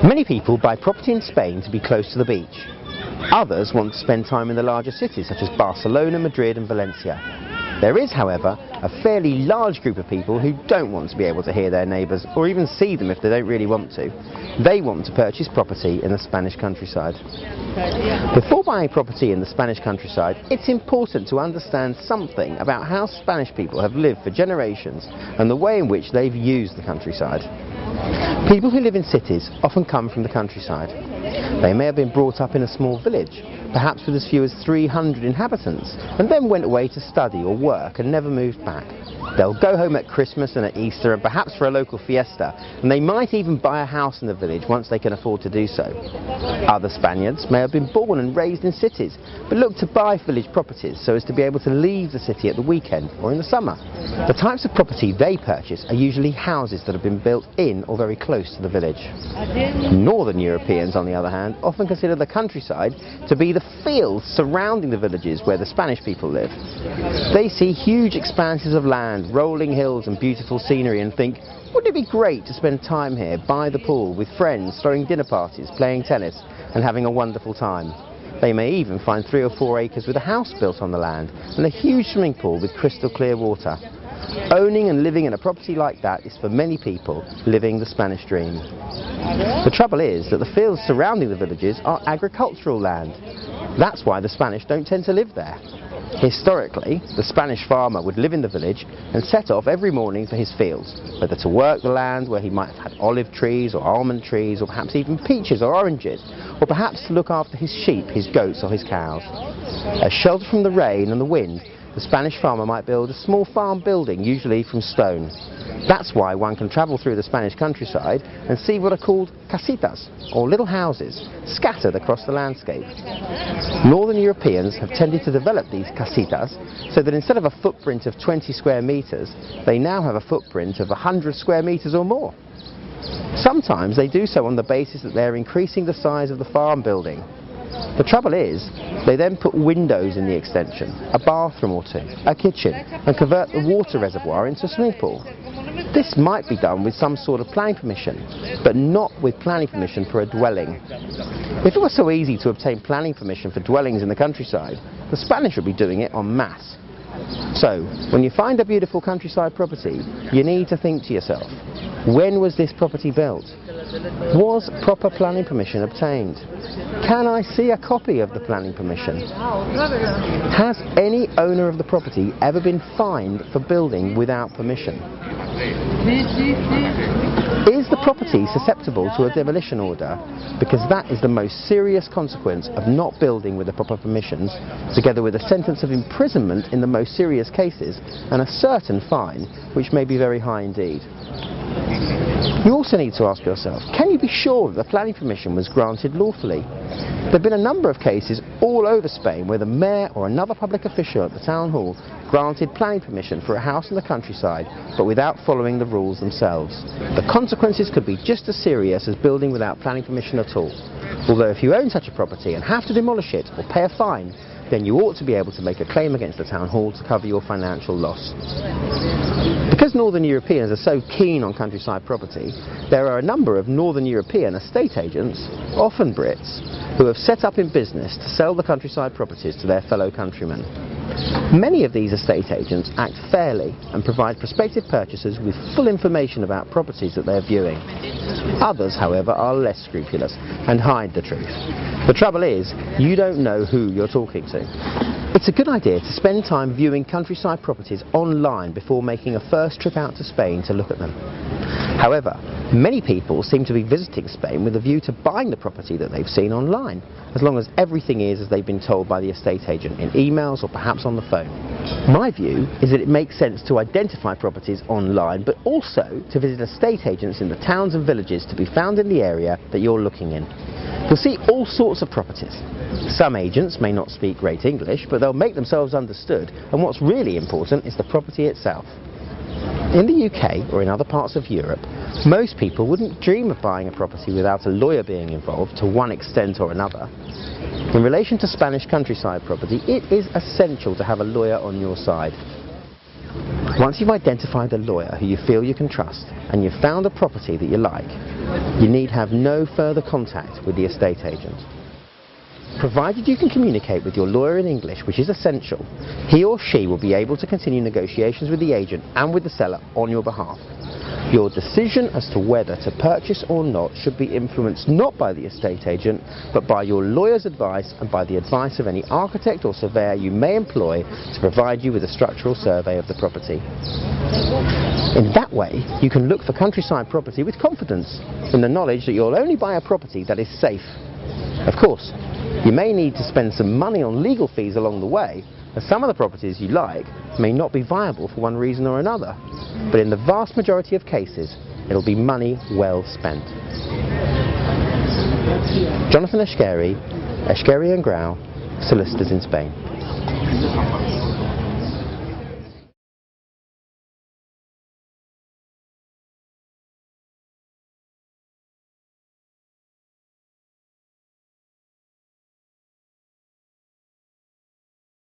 Many people buy property in Spain to be close to the beach. Others want to spend time in the larger cities such as Barcelona, Madrid and Valencia. There is, however, a fairly large group of people who don't want to be able to hear their neighbours or even see them if they don't really want to. They want to purchase property in the Spanish countryside. Before buying property in the Spanish countryside, it's important to understand something about how Spanish people have lived for generations and the way in which they've used the countryside. People who live in cities often come from the countryside. They may have been brought up in a small village, perhaps with as few as 300 inhabitants, and then went away to study or work and never moved back. They'll go home at Christmas and at Easter and perhaps for a local fiesta, and they might even buy a house in the village once they can afford to do so. Other Spaniards may have been born and raised in cities, but look to buy village properties so as to be able to leave the city at the weekend or in the summer. The types of property they purchase are usually houses that have been built in or very close to the village. Northern Europeans, on the other hand, often consider the countryside to be the fields surrounding the villages where the Spanish people live. They see huge expanses of land, rolling hills and beautiful scenery and think, wouldn't it be great to spend time here by the pool with friends, throwing dinner parties, playing tennis and having a wonderful time. They may even find 3 or 4 acres with a house built on the land and a huge swimming pool with crystal clear water. Owning and living in a property like that is for many people living the Spanish dream. The trouble is that the fields surrounding the villages are agricultural land. That's why the Spanish don't tend to live there. Historically, the Spanish farmer would live in the village and set off every morning for his fields, whether to work the land where he might have had olive trees or almond trees or perhaps even peaches or oranges, or perhaps to look after his sheep, his goats or his cows. As shelter from the rain and the wind, the Spanish farmer might build a small farm building, usually from stone. That's why one can travel through the Spanish countryside and see what are called casitas, or little houses, scattered across the landscape. Northern Europeans have tended to develop these casitas so that instead of a footprint of 20 square metres, they now have a footprint of 100 square metres or more. Sometimes they do so on the basis that they're increasing the size of the farm building. The trouble is, they then put windows in the extension, a bathroom or two, a kitchen, and convert the water reservoir into a swimming pool. This might be done with some sort of planning permission, but not with planning permission for a dwelling. If it were so easy to obtain planning permission for dwellings in the countryside, the Spanish would be doing it en masse. So, when you find a beautiful countryside property, you need to think to yourself, when was this property built? Was proper planning permission obtained? Can I see a copy of the planning permission? Has any owner of the property ever been fined for building without permission? Is the property susceptible to a demolition order? Because that is the most serious consequence of not building with the proper permissions, together with a sentence of imprisonment in the most serious cases and a certain fine, which may be very high indeed. You also need to ask yourself, can you be sure that the planning permission was granted lawfully? There have been a number of cases all over Spain where the mayor or another public official at the town hall granted planning permission for a house in the countryside, but without following the rules themselves. The consequences could be just as serious as building without planning permission at all. Although if you own such a property and have to demolish it or pay a fine, then you ought to be able to make a claim against the town hall to cover your financial loss. Because Northern Europeans are so keen on countryside property, there are a number of Northern European estate agents, often Brits, who have set up in business to sell the countryside properties to their fellow countrymen. Many of these estate agents act fairly and provide prospective purchasers with full information about properties that they're viewing. Others, however, are less scrupulous and hide the truth. The trouble is, you don't know who you're talking to. It's a good idea to spend time viewing countryside properties online before making a first trip out to Spain to look at them. However, many people seem to be visiting Spain with a view to buying the property that they've seen online, as long as everything is as they've been told by the estate agent in emails or perhaps on the phone. My view is that it makes sense to identify properties online, but also to visit estate agents in the towns and villages to be found in the area that you're looking in. You'll see all sorts of properties. Some agents may not speak great English, but they'll make themselves understood, and what's really important is the property itself. In the UK or in other parts of Europe, most people wouldn't dream of buying a property without a lawyer being involved to one extent or another. In relation to Spanish countryside property, it is essential to have a lawyer on your side. Once you've identified a lawyer who you feel you can trust and you've found a property that you like, You need have no further contact with the estate agent. Provided you can communicate with your lawyer in English, which is essential, he or she will be able to continue negotiations with the agent and with the seller on your behalf. Your decision as to whether to purchase or not should be influenced not by the estate agent, but by your lawyer's advice and by the advice of any architect or surveyor you may employ to provide you with a structural survey of the property. In that way, you can look for countryside property with confidence, in the knowledge that you'll only buy a property that is safe. Of course, you may need to spend some money on legal fees along the way, as some of the properties you like may not be viable for one reason or another, but in the vast majority of cases, it'll be money well spent. Jonathan Eshkeri, Eshkeri & Solicitors in Spain.